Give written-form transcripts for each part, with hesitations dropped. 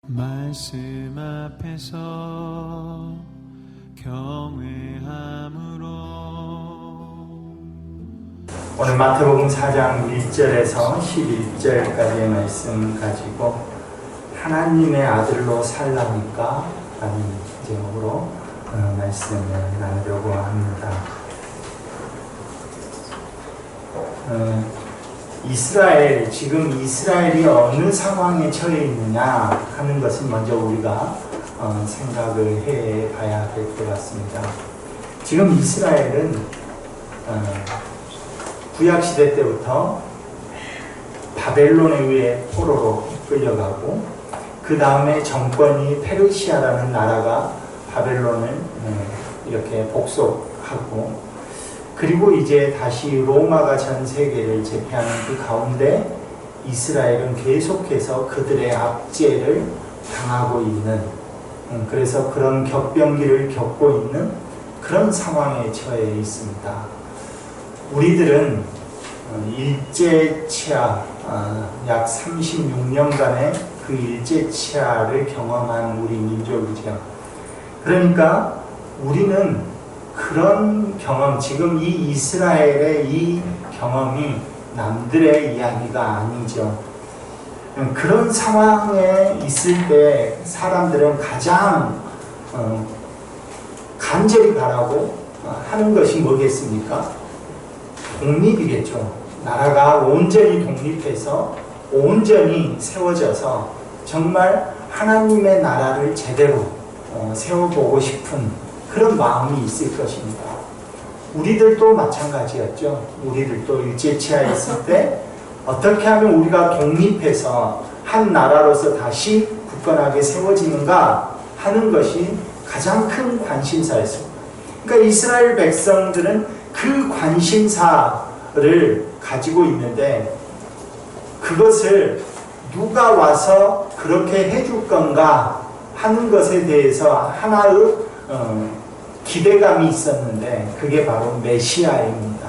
말씀 앞에서 경외함으로. 오늘 마태복음 4장 1절에서 11절까지의 말씀 가지고 하나님의 아들로 살라니까 라는 제목으로 말씀을 나누려고 합니다. 지금 이스라엘이 어느 상황에 처해 있느냐 하는 것은 먼저 우리가 생각을 해 봐야 될 것 같습니다. 지금 이스라엘은 구약시대 때부터 바벨론에 의해 포로로 끌려가고, 그 다음에 정권이 페르시아라는 나라가 바벨론을 이렇게 복속하고, 그리고 이제 다시 로마가 전 세계를 제패하는 그 가운데 이스라엘은 계속해서 그들의 압제를 당하고 있는, 그래서 그런 격변기를 겪고 있는 그런 상황에 처해 있습니다. 우리들은 일제치하, 약 36년간의 그 일제치하를 경험한 우리 민족이죠. 그러니까 우리는 그런 경험, 지금 이 이스라엘의 이 경험이 남들의 이야기가 아니죠. 그런 상황에 있을 때 사람들은 가장 간절히 바라고 하는 것이 뭐겠습니까? 독립이겠죠. 나라가 온전히 독립해서 온전히 세워져서 정말 하나님의 나라를 제대로 세워보고 싶은 그런 마음이 있을 것입니다. 우리들도 마찬가지였죠. 우리들도 일제치하에 있을 때 어떻게 하면 우리가 독립해서 한 나라로서 다시 굳건하게 세워지는가 하는 것이 가장 큰 관심사였습니다. 그러니까 이스라엘 백성들은 그 관심사를 가지고 있는데, 그것을 누가 와서 그렇게 해줄 건가 하는 것에 대해서 하나의 기대감이 있었는데, 그게 바로 메시아입니다.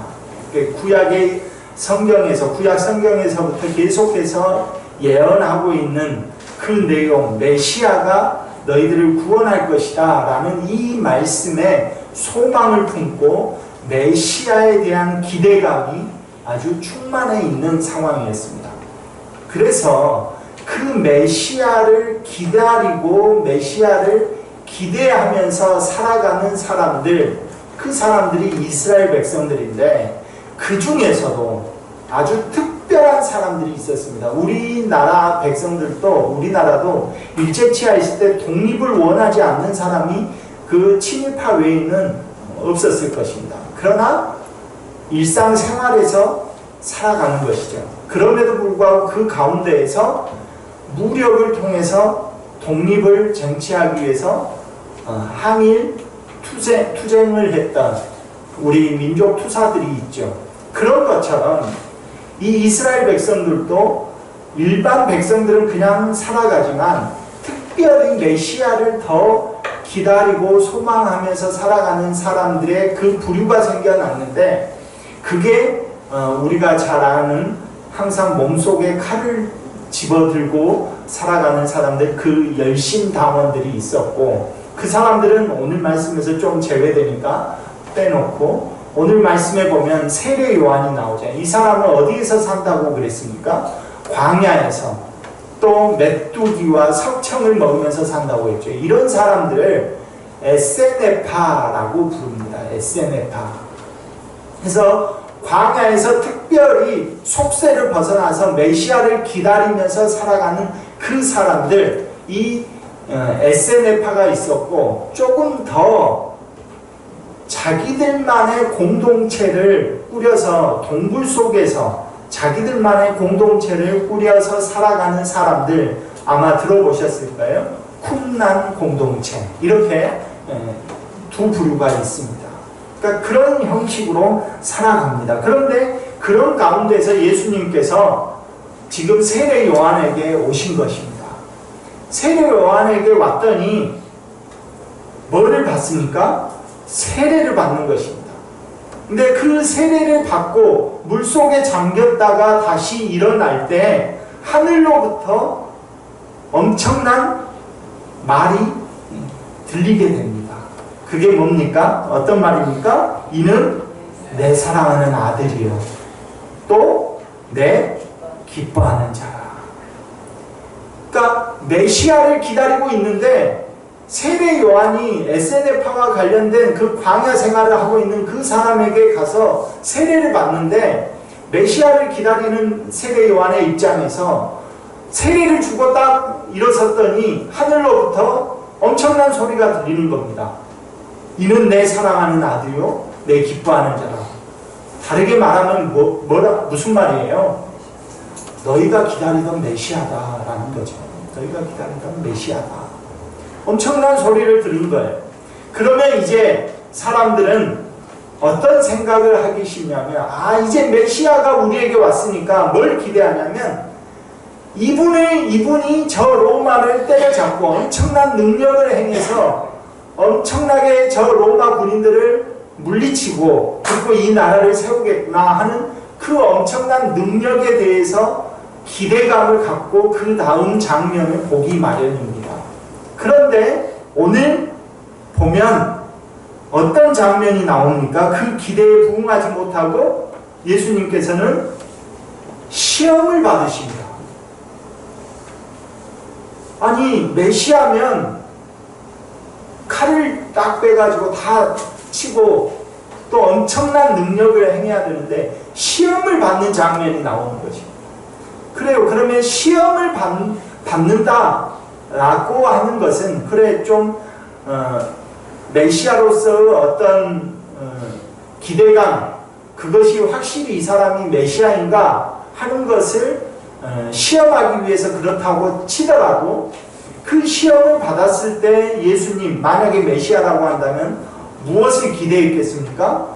구약의 성경에서, 구약 성경에서부터 계속해서 예언하고 있는 그 내용, 메시아가 너희들을 구원할 것이다 라는 이 말씀에 소망을 품고 메시아에 대한 기대감이 아주 충만해 있는 상황이었습니다. 그래서 그 메시아를 기다리고 메시아를 기대하면서 살아가는 사람들, 그 사람들이 이스라엘 백성들인데, 그 중에서도 아주 특별한 사람들이 있었습니다. 우리나라 백성들도, 우리나라도 일제치하에 있을 때 독립을 원하지 않는 사람이 그 친일파 외에는 없었을 것입니다. 그러나 일상생활에서 살아가는 것이죠. 그럼에도 불구하고 그 가운데에서 무력을 통해서 독립을 쟁취하기 위해서 항일 투쟁을 했던 우리 민족 투사들이 있죠. 그런 것처럼 이 이스라엘 백성들도, 일반 백성들은 그냥 살아가지만 특별히 메시아를 더 기다리고 소망하면서 살아가는 사람들의 그 부류가 생겨났는데, 그게 우리가 잘 아는 항상 몸속에 칼을 집어들고 살아가는 사람들, 그 열심당원들이 있었고, 그 사람들은 오늘 말씀에서 좀 제외되니까 빼놓고, 오늘 말씀에 보면 세례 요한이 나오죠. 이 사람은 어디에서 산다고 그랬습니까? 광야에서. 또 메뚜기와 석청을 먹으면서 산다고 했죠. 이런 사람들을 에세네파라고 부릅니다. 에세네파. 그래서 광야에서 특별히 속세를 벗어나서 메시아를 기다리면서 살아가는 그 사람들, 이 에세네파가 있었고, 조금 더 자기들만의 공동체를 꾸려서, 동굴 속에서 자기들만의 공동체를 꾸려서 살아가는 사람들, 아마 들어보셨을까요? 쿰난 공동체, 이렇게 두 부류가 있습니다. 그러니까 그런 형식으로 살아갑니다. 그런데 그런 가운데서 예수님께서 지금 세례 요한에게 오신 것입니다. 세례 요한에게 왔더니 뭐를 받습니까? 세례를 받는 것입니다. 근데 그 세례를 받고 물속에 잠겼다가 다시 일어날 때 하늘로부터 엄청난 말이 들리게 됩니다. 그게 뭡니까? 어떤 말입니까? 이는 내 사랑하는 아들이요 또 내 기뻐하는 자라. 그러니까 메시아를 기다리고 있는데 세례 요한이 에세네파와 관련된 그 광야 생활을 하고 있는 그 사람에게 가서 세례를 받는데, 메시아를 기다리는 세례 요한의 입장에서 세례를 주고 딱 일어섰더니 하늘로부터 엄청난 소리가 들리는 겁니다. 이는 내 사랑하는 아들요 내 기뻐하는 자라. 다르게 말하면 무슨 말이에요? 너희가 기다리던 메시아다라는 거죠. 너희가 기다리던 메시아다. 엄청난 소리를 들은 거예요. 그러면 이제 사람들은 어떤 생각을 하기 쉽냐면, 이제 메시아가 우리에게 왔으니까 뭘 기대하냐면, 이분이 저 로마를 때려잡고 엄청난 능력을 행해서 엄청나게 저 로마 군인들을 물리치고 그리고 이 나라를 세우겠구나 하는 그 엄청난 능력에 대해서 기대감을 갖고 그 다음 장면을 보기 마련입니다. 그런데 오늘 보면 어떤 장면이 나옵니까? 그 기대에 부응하지 못하고 예수님께서는 시험을 받으십니다. 아니, 메시아면 칼을 딱 빼가지고 다 치고 또 엄청난 능력을 행해야 되는데 시험을 받는 장면이 나오는 거죠. 그래요. 그러면 시험을 받는다라고 하는 것은, 그래 좀 메시아로서 어떤 기대감, 그것이 확실히 이 사람이 메시아인가 하는 것을 시험하기 위해서 그렇다고 치더라도, 그 시험을 받았을 때 예수님, 만약에 메시아라고 한다면 무엇을 기대했겠습니까?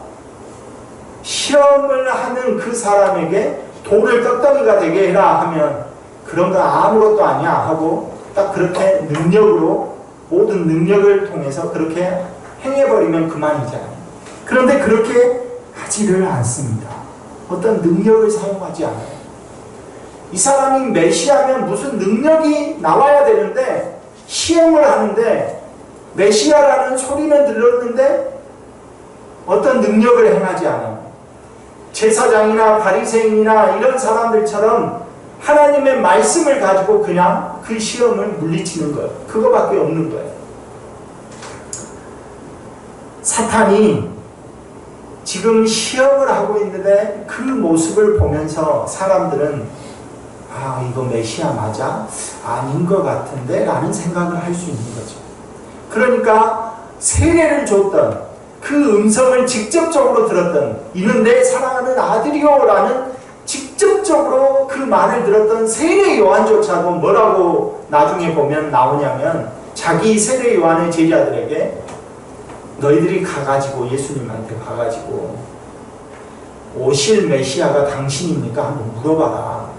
시험을 하는 그 사람에게 돌을 떡덩이가 되게 해라 하면 그런 거 아무것도 아니야 하고 딱 그렇게 능력으로, 모든 능력을 통해서 그렇게 행해버리면 그만이잖아요. 그런데 그렇게 하지를 않습니다. 어떤 능력을 사용하지 않아요. 이 사람이 메시아면 무슨 능력이 나와야 되는데 시험을 하는데, 메시아라는 소리는 들렸는데 어떤 능력을 행하지 않아요. 제사장이나 바리새인이나 이런 사람들처럼 하나님의 말씀을 가지고 그냥 그 시험을 물리치는 거예요. 그거밖에 없는 거예요. 사탄이 지금 시험을 하고 있는데 그 모습을 보면서 사람들은 이거 메시아 맞아? 아닌 것 같은데? 라는 생각을 할 수 있는 거죠. 그러니까 세례를 줬던, 그 음성을 직접적으로 들었던, 이는 내 사랑하는 아들이요 라는 직접적으로 그 말을 들었던 세례 요한조차도 뭐라고 나중에 보면 나오냐면, 자기 세례 요한의 제자들에게 너희들이 가가지고, 예수님한테 가가지고 오실 메시아가 당신입니까? 한번 물어봐라.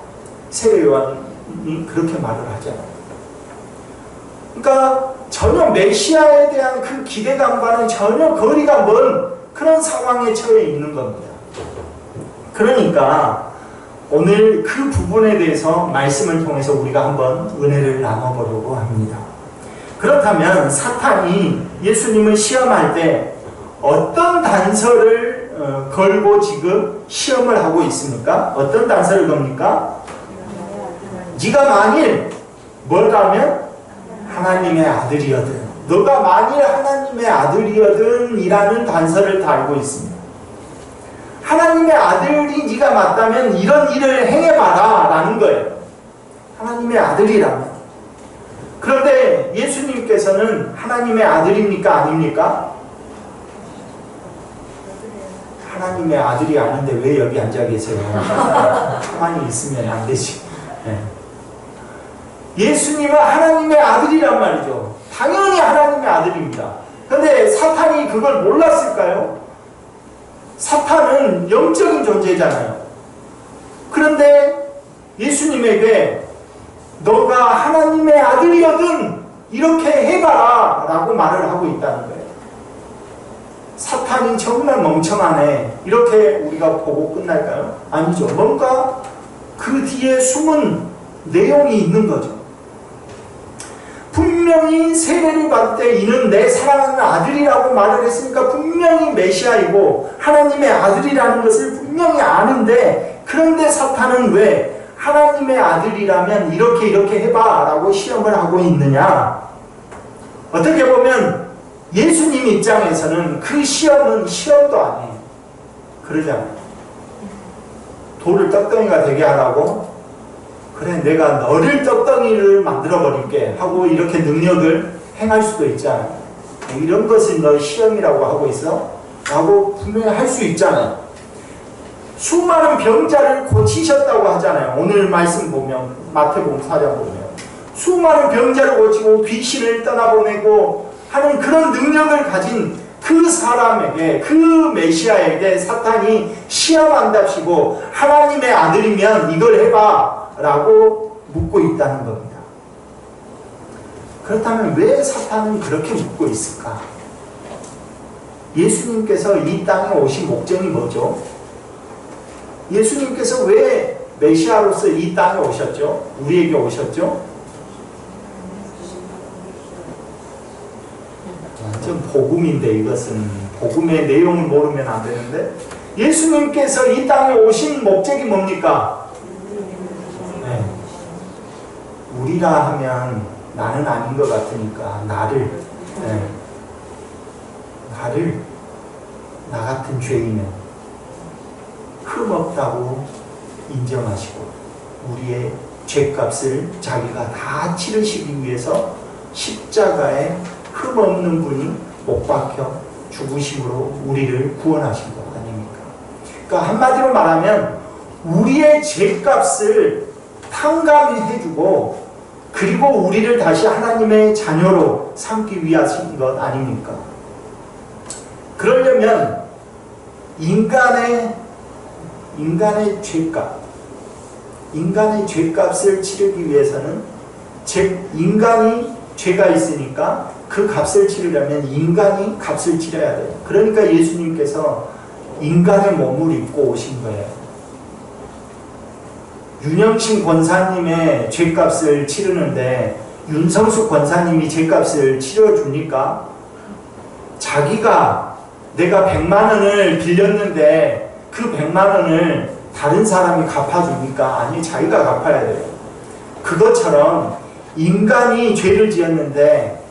세례 요한이 그렇게 말을 하잖아요. 그러니까 전혀 메시아에 대한 그 기대감과는 전혀 거리가 먼 그런 상황에 처해 있는 겁니다. 그러니까 오늘 그 부분에 대해서 말씀을 통해서 우리가 한번 은혜를 나눠보려고 합니다. 그렇다면 사탄이 예수님을 시험할 때 어떤 단서를 걸고 지금 시험을 하고 있습니까? 어떤 단서를 겁니까? 네가 만일 뭘까 하면 하나님의 아들이거든, 너가 만일 하나님의 아들이거든 이라는 단서를 달고 있습니다. 하나님의 아들이 네가 맞다면 이런 일을 행해봐라 라는 거예요. 하나님의 아들이라면. 그런데 예수님께서는 하나님의 아들입니까? 아닙니까? 하나님의 아들이 아닌데 왜 여기 앉아 계세요? 가만히 있으면 안 되지. 네. 예수님은 하나님의 아들이란 말이죠. 당연히 하나님의 아들입니다. 그런데 사탄이 그걸 몰랐을까요? 사탄은 영적인 존재잖아요. 그런데 예수님에게 너가 하나님의 아들이거든 이렇게 해봐라 라고 말을 하고 있다는 거예요. 사탄이 정말 멍청하네 이렇게 우리가 보고 끝날까요? 아니죠. 뭔가 그 뒤에 숨은 내용이 있는 거죠. 분명히 분명히 세례를 받을 때 이는 내 사랑하는 아들이라고 말을 했으니까 분명히 메시아이고 하나님의 아들이라는 것을 분명히 아는데, 그런데 사탄은 왜 하나님의 아들이라면 이렇게 해봐 라고 시험을 하고 있느냐? 어떻게 보면 예수님 입장에서는 그 시험은 시험도 아니에요. 그러잖아요. 돌을 떡덩이가 되게 하라고? 그래, 내가 너를 떡덩이를 만들어 버릴게 하고 이렇게 능력을 행할 수도 있잖아요. 이런 것을 너 시험이라고 하고 있어? 라고 분명히 할 수 있잖아요. 수많은 병자를 고치셨다고 하잖아요. 오늘 말씀 보면, 마태복음 4장 보면 수많은 병자를 고치고 귀신을 떠나보내고 하는 그런 능력을 가진 그 사람에게, 그 메시아에게 사탄이 시험한답시고 하나님의 아들이면 이걸 해봐 라고 묻고 있다는 겁니다. 그렇다면 왜 사탄은 그렇게 묻고 있을까? 예수님께서 이 땅에 오신 목적이 뭐죠? 예수님께서 왜 메시아로서 이 땅에 오셨죠? 우리에게 오셨죠? 완전 복음인데, 이것은 복음의 내용을 모르면 안 되는데, 예수님께서 이 땅에 오신 목적이 뭡니까? 네. 우리라 하면 나는 아닌 것 같으니까 나를 나 같은 죄인은 흠없다고 인정하시고 우리의 죄값을 자기가 다 치르시기 위해서 십자가에 흠없는 분이 못 박혀 죽으심으로 우리를 구원하신 것 아닙니까? 그러니까 한마디로 말하면 우리의 죄값을 탕감히 해주고 그리고 우리를 다시 하나님의 자녀로 삼기 위하신 것 아닙니까? 그러려면 인간의 죄값을 치르기 위해서는 인간이 죄가 있으니까 그 값을 치르려면 인간이 값을 치러야 돼요. 그러니까 예수님께서 인간의 몸을 입고 오신 거예요. 윤영신 권사님의 죄값을 치르는데 윤성수 권사님이 죄값을 치러줍니까? 자기가 내가 100만 원을 빌렸는데 그 100만 원을 다른 사람이 갚아줍니까? 아니, 자기가 갚아야 돼요. 그것처럼 인간이 죄를 지었는데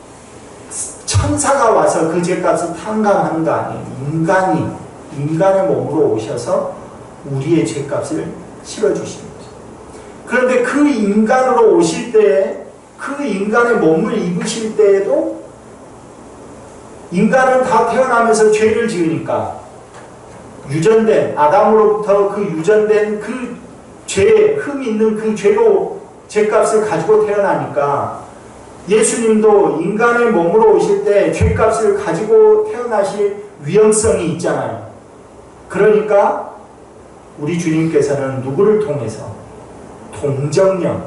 천사가 와서 그 죄값을 탕감하는 거 아니에요. 인간의 몸으로 오셔서 우리의 죄값을 치러주시는 거죠. 그런데 그 인간으로 오실 때에, 그 인간의 몸을 입으실 때에도 인간은 다 태어나면서 죄를 지으니까 유전된, 아담으로부터 그 유전된 그 죄, 흠 있는 그 죄로 죄값을 가지고 태어나니까 예수님도 인간의 몸으로 오실 때 죄값을 가지고 태어나실 위험성이 있잖아요. 그러니까 우리 주님께서는 누구를 통해서? 동정녀,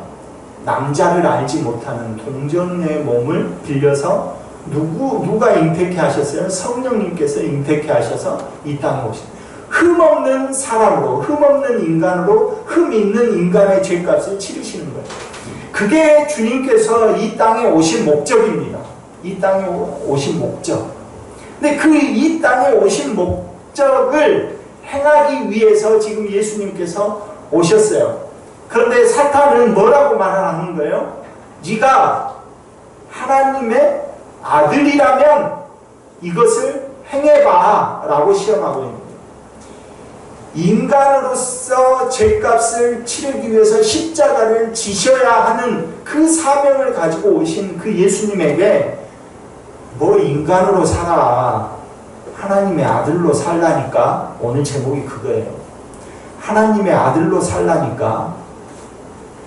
남자를 알지 못하는 동정녀의 몸을 빌려서 누가 잉태케 하셨어요? 성령님께서 잉태케 하셔서 이 땅에 오신 흠없는 사람으로, 흠없는 인간으로 흠 있는 인간의 죄값을 치르시는 거예요. 그게 주님께서 이 땅에 오신 목적입니다. 이 땅에 오신 목적. 근데 이 땅에 오신 목적을 행하기 위해서 지금 예수님께서 오셨어요. 그런데 사탄은 뭐라고 말하는 거예요? 네가 하나님의 아들이라면 이것을 행해봐 라고 시험하고 있는 거예요. 인간으로서 죄값을 치르기 위해서 십자가를 지셔야 하는 그 사명을 가지고 오신 그 예수님에게 뭐 인간으로 살아, 하나님의 아들로 살라니까. 오늘 제목이 그거예요. 하나님의 아들로 살라니까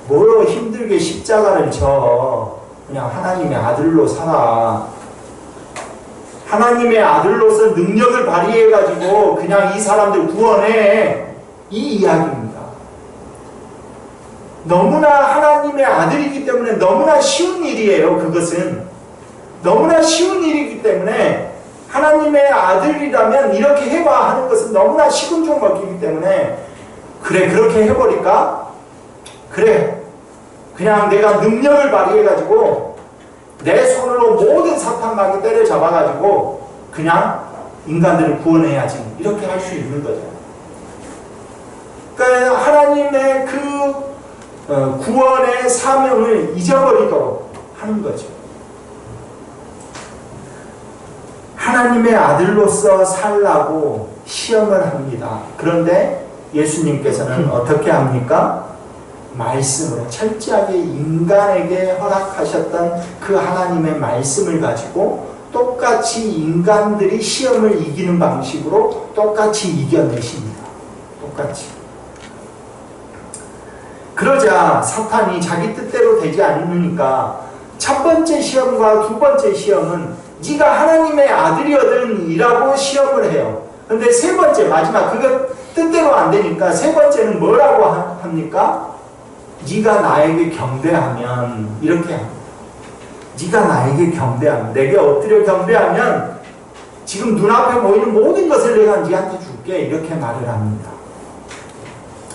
뭐 힘들게 십자가를 져. 그냥 하나님의 아들로 살아. 하나님의 아들로서 능력을 발휘해가지고 그냥 이 사람들 구원해. 이 이야기입니다. 너무나 하나님의 아들이기 때문에 너무나 쉬운 일이에요. 그것은 너무나 쉬운 일이기 때문에 하나님의 아들이라면 이렇게 해봐 하는 것은 너무나 식은 죽 먹기이기 때문에 그래, 그렇게 해버릴까? 그래, 그냥 내가 능력을 발휘해가지고 내 손으로 모든 사탄 마귀 때려잡아가지고 그냥 인간들을 구원해야지 이렇게 할 수 있는 거죠. 그러니까 하나님의 그 구원의 사명을 잊어버리도록 하는 거죠. 하나님의 아들로서 살라고 시험을 합니다. 그런데 예수님께서는 어떻게 합니까? 말씀으로 철저하게 인간에게 허락하셨던 그 하나님의 말씀을 가지고 똑같이 인간들이 시험을 이기는 방식으로 똑같이 이겨내십니다. 똑같이. 그러자 사탄이 자기 뜻대로 되지 않으니까 첫 번째 시험과 두 번째 시험은 네가 하나님의 아들이거든 이라고 시험을 해요. 근데 세 번째 마지막 그거 뜻대로 안 되니까 세 번째는 뭐라고 합니까? 네가 나에게 경배하면 이렇게 합니다. 네가 나에게 경배하면 내게 엎드려 경배하면 지금 눈앞에 보이는 모든 것을 내가 네한테 줄게 이렇게 말을 합니다.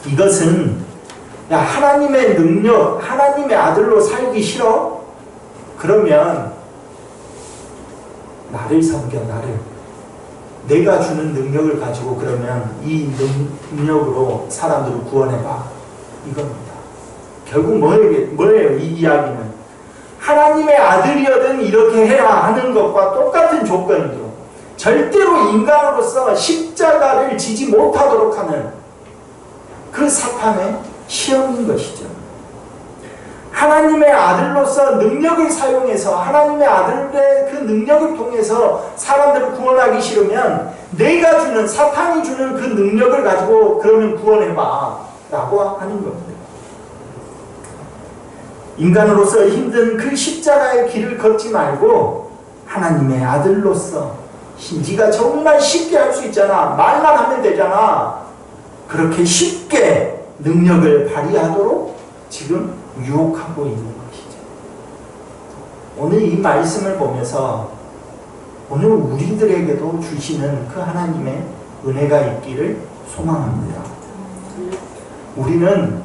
이것은 야 하나님의 능력 하나님의 아들로 살기 싫어? 그러면 나를 섬겨 나를 내가 주는 능력을 가지고 그러면 이 능력으로 사람들을 구원해봐 이겁니다. 결국 뭐예요? 이 이야기는 하나님의 아들이어든 이렇게 해라 하는 것과 똑같은 조건이죠. 절대로 인간으로서 십자가를 지지 못하도록 하는 그 사탄의 시험인 것이죠. 하나님의 아들로서 능력을 사용해서 하나님의 아들의 그 능력을 통해서 사람들을 구원하기 싫으면 내가 주는 사탄이 주는 그 능력을 가지고 그러면 구원해봐 라고 하는 겁니다. 인간으로서 힘든 그 십자가의 길을 걷지 말고 하나님의 아들로서 네가 정말 쉽게 할 수 있잖아. 말만 하면 되잖아. 그렇게 쉽게 능력을 발휘하도록 지금 유혹하고 있는 것이죠. 오늘 이 말씀을 보면서 오늘 우리들에게도 주시는 그 하나님의 은혜가 있기를 소망합니다. 우리는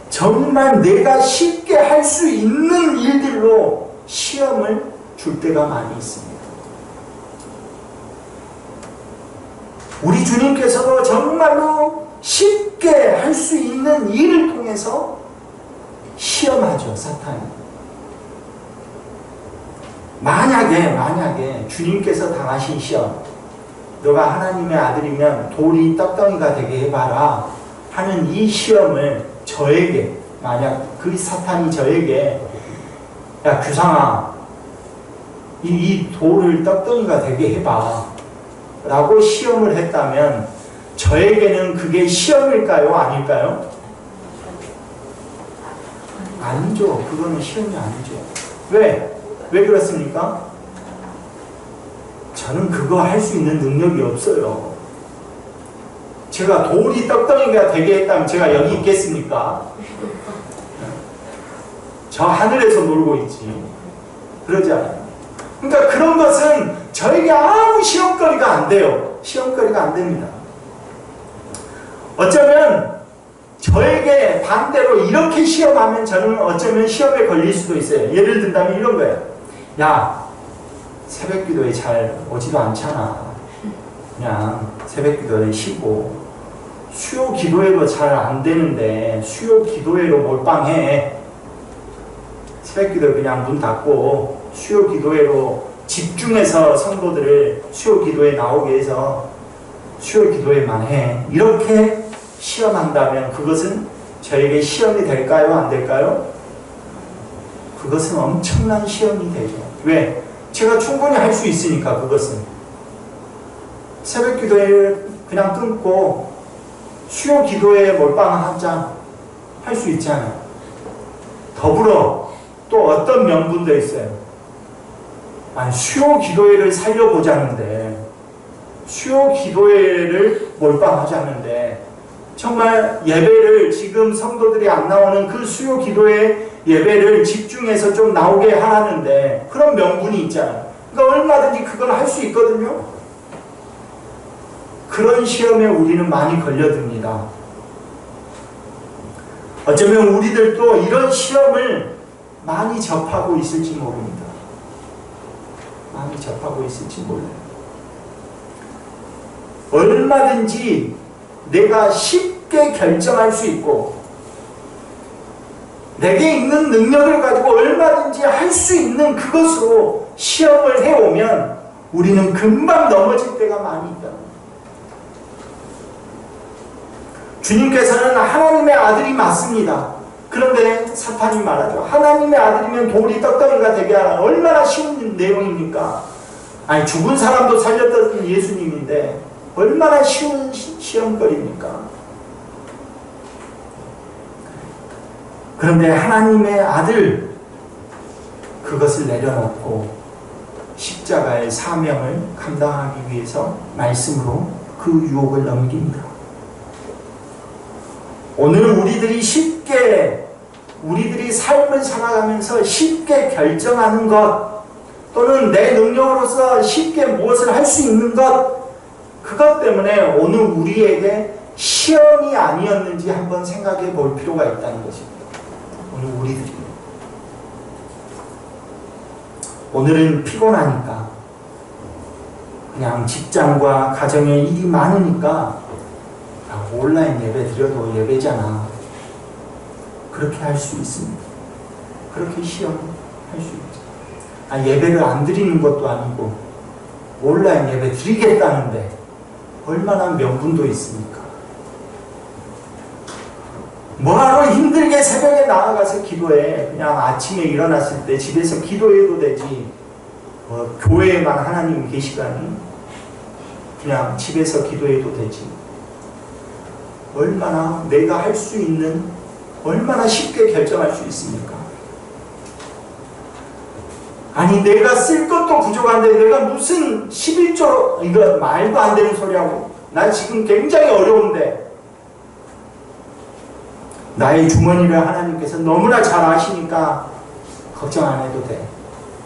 정말 내가 쉽게 할 수 있는 일들로 시험을 줄 때가 많이 있습니다. 우리 주님께서도 정말로 쉽게 할 수 있는 일을 통해서 시험하죠, 사탄이. 만약에 주님께서 당하신 시험, 너가 하나님의 아들이면 돌이 떡덩이가 되게 해봐라 하는 이 시험을 저에게, 만약 그 사탄이 저에게 야 규상아 이 돌을 떡덩이가 되게 해봐 라고 시험을 했다면 저에게는 그게 시험일까요? 아닐까요? 아니죠. 그거는 시험이 아니죠. 왜? 왜 그렇습니까? 저는 그거 할 수 있는 능력이 없어요. 제가 돌이 떡덩이가 되게 했다면 제가 여기 있겠습니까? 저 하늘에서 놀고 있지. 그러지 않아요. 그러니까 그런 것은 저에게 아무 시험거리가 안 돼요. 시험거리가 안 됩니다. 어쩌면 저에게 반대로 이렇게 시험하면 저는 어쩌면 시험에 걸릴 수도 있어요. 예를 든다면 이런 거예요. 야, 새벽 기도에 잘 오지도 않잖아. 그냥 새벽 기도에 쉬고 수요 기도회도 잘 안 되는데 수요 기도회로 몰빵해. 새벽 기도 그냥 문 닫고 수요 기도회로 집중해서 성도들을 수요 기도에 나오게 해서 수요 기도회만 해. 이렇게 시험한다면 그것은 저에게 시험이 될까요? 안 될까요? 그것은 엄청난 시험이 되죠. 왜? 제가 충분히 할 수 있으니까 그것은. 새벽 기도회를 그냥 끊고 수요 기도회에 몰빵하자 할 수 있잖아요. 더불어 또 어떤 명분도 있어요. 아니, 수요 기도회를 살려보자는데 수요 기도회를 몰빵하자는데 정말 예배를 지금 성도들이 안 나오는 그 수요 기도회 예배를 집중해서 좀 나오게 하라는데 그런 명분이 있잖아요. 그러니까 얼마든지 그걸 할 수 있거든요. 그런 시험에 우리는 많이 걸려듭니다. 어쩌면 우리들도 이런 시험을 많이 접하고 있을지 모릅니다. 많이 접하고 있을지 몰라요. 얼마든지 내가 쉽게 결정할 수 있고 내게 있는 능력을 가지고 얼마든지 할 수 있는 그것으로 시험을 해오면 우리는 금방 넘어질 때가 많이 있다. 주님께서는 하나님의 아들이 맞습니다. 그런데 사탄이 말하죠. 하나님의 아들이면 돌이 떡덩이가 되게 하라. 얼마나 쉬운 내용입니까? 아니 죽은 사람도 살렸던 예수님인데 얼마나 쉬운 시험거리입니까? 그런데 하나님의 아들 그것을 내려놓고 십자가의 사명을 감당하기 위해서 말씀으로 그 유혹을 넘깁니다. 오늘 우리들이 우리들이 삶을 살아가면서 쉽게 결정하는 것 또는 내 능력으로서 쉽게 무엇을 할 수 있는 것 그것 때문에 오늘 우리에게 시험이 아니었는지 한번 생각해 볼 필요가 있다는 것입니다. 오늘 우리들이 오늘은 피곤하니까 그냥 직장과 가정에 일이 많으니까 온라인 예배 드려도 예배잖아. 그렇게 할 수 있습니다. 그렇게 시험할 수 있죠. 예배를 안 드리는 것도 아니고 온라인 예배 드리겠다는데 얼마나 명분도 있습니까? 뭐하러 힘들게 새벽에 나아가서 기도해. 그냥 아침에 일어났을 때 집에서 기도해도 되지. 교회에만 하나님이 계시다니 그냥 집에서 기도해도 되지. 얼마나 내가 할 수 있는 얼마나 쉽게 결정할 수 있습니까? 아니 내가 쓸 것도 부족한데 내가 무슨 11조 이거 말도 안 되는 소리하고 나 지금 굉장히 어려운데 나의 주머니를 하나님께서 너무나 잘 아시니까 걱정 안 해도 돼.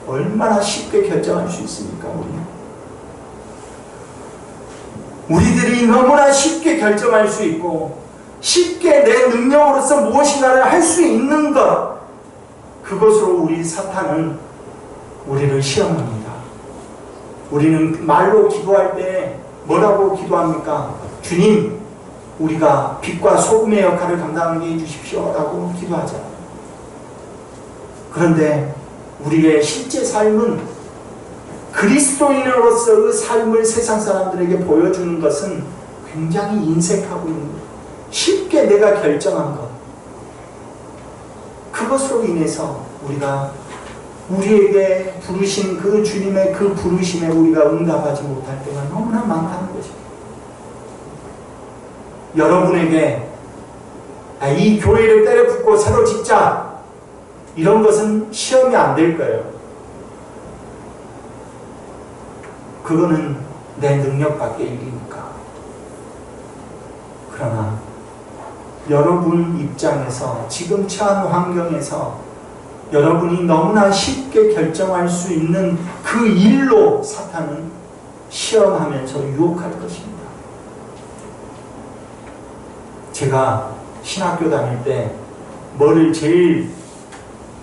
얼마나 쉽게 결정할 수 있습니까? 우리들이 너무나 쉽게 결정할 수 있고 쉽게 내 능력으로서 무엇인가를 할 수 있는 것 그것으로 우리 사탄은 우리를 시험합니다. 우리는 말로 기도할 때 뭐라고 기도합니까? 주님 우리가 빛과 소금의 역할을 감당하게 해주십시오 라고 기도하잖아요. 그런데 우리의 실제 삶은 그리스도인으로서 그 삶을 세상 사람들에게 보여주는 것은 굉장히 인색하고 있는 거예요. 쉽게 내가 결정한 것 그것으로 인해서 우리에게 부르신 그 주님의 그 부르심에 우리가 응답하지 못할 때가 너무나 많다는 것입니다. 여러분에게 이 교회를 때려붓고 새로 짓자 이런 것은 시험이 안 될 거예요. 그거는 내 능력 밖의 일이니까. 그러나 여러분 입장에서 지금 처한 환경에서 여러분이 너무나 쉽게 결정할 수 있는 그 일로 사탄은 시험하면서 유혹할 것입니다. 제가 신학교 다닐 때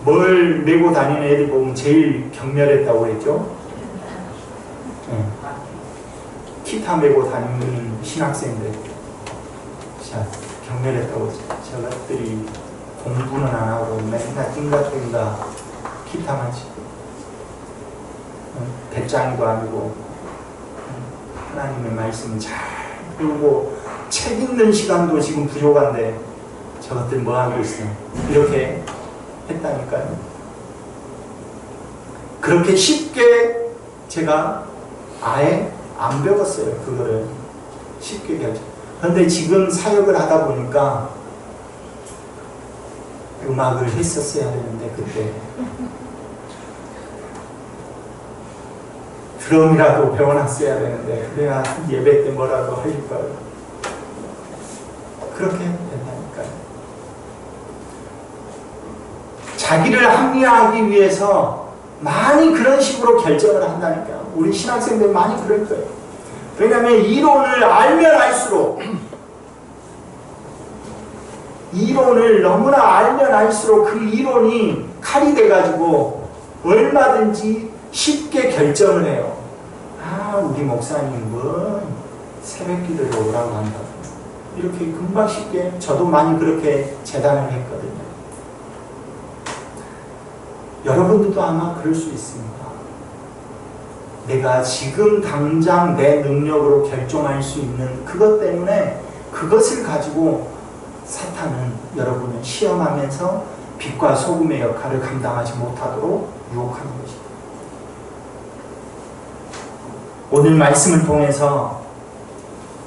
뭘 메고 다니는 애들 보면 제일 격렬했다고 그랬죠? 네. 기타 메고 다니는 신학생들 자, 격렬했다고 했죠. 저것들이 공부는 안 하고 맨날 띵가띵가 기타만 치고 배짱이도 아니고 하나님의 말씀을 잘 배우고 책 읽는 시간도 지금 부족한데 저것들 뭐 하고 있어? 이렇게 했다니까요. 그렇게 쉽게 제가 아예 안 배웠어요. 그거를 쉽게 결정. 그런데 지금 사역을 하다 보니까 음악을 했었어야 되는데 그때 드럼이라도 배워놨어야 되는데 그래야 예배 때 뭐라도 할걸. 그렇게 된다니까요. 자기를 합리화하기 위해서 많이 그런 식으로 결정을 한다니까요. 우리 신학생들 많이 그럴 거예요. 왜냐하면 이론을 알면 알수록 이론을 너무나 알면 알수록 그 이론이 칼이 돼가지고 얼마든지 쉽게 결정을 해요. 아, 우리 목사님은 새벽 기도에 오라고 한다고. 이렇게 금방 쉽게, 저도 많이 그렇게 재단을 했거든요. 여러분들도 아마 그럴 수 있습니다. 내가 지금 당장 내 능력으로 결정할 수 있는 그것 때문에 그것을 가지고 사탄은 여러분을 시험하면서 빛과 소금의 역할을 감당하지 못하도록 유혹하는 것입니다. 오늘 말씀을 통해서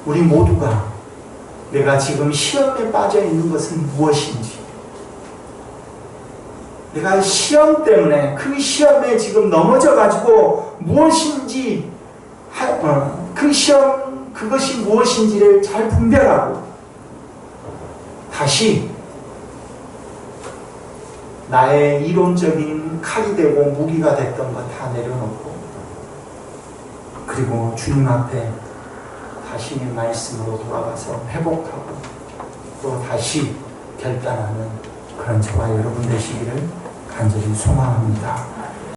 우리 모두가 내가 지금 시험에 빠져 있는 것은 무엇인지, 내가 시험 때문에 그 시험에 지금 넘어져 가지고 무엇인지 그 시험 그것이 무엇인지를 잘 분별하고 다시 나의 이론적인 칼이 되고 무기가 됐던 것 다 내려놓고 그리고 주님 앞에 다시 말씀으로 돌아가서 회복하고 또 다시 결단하는 그런 저와 여러분 되시기를 간절히 소망합니다.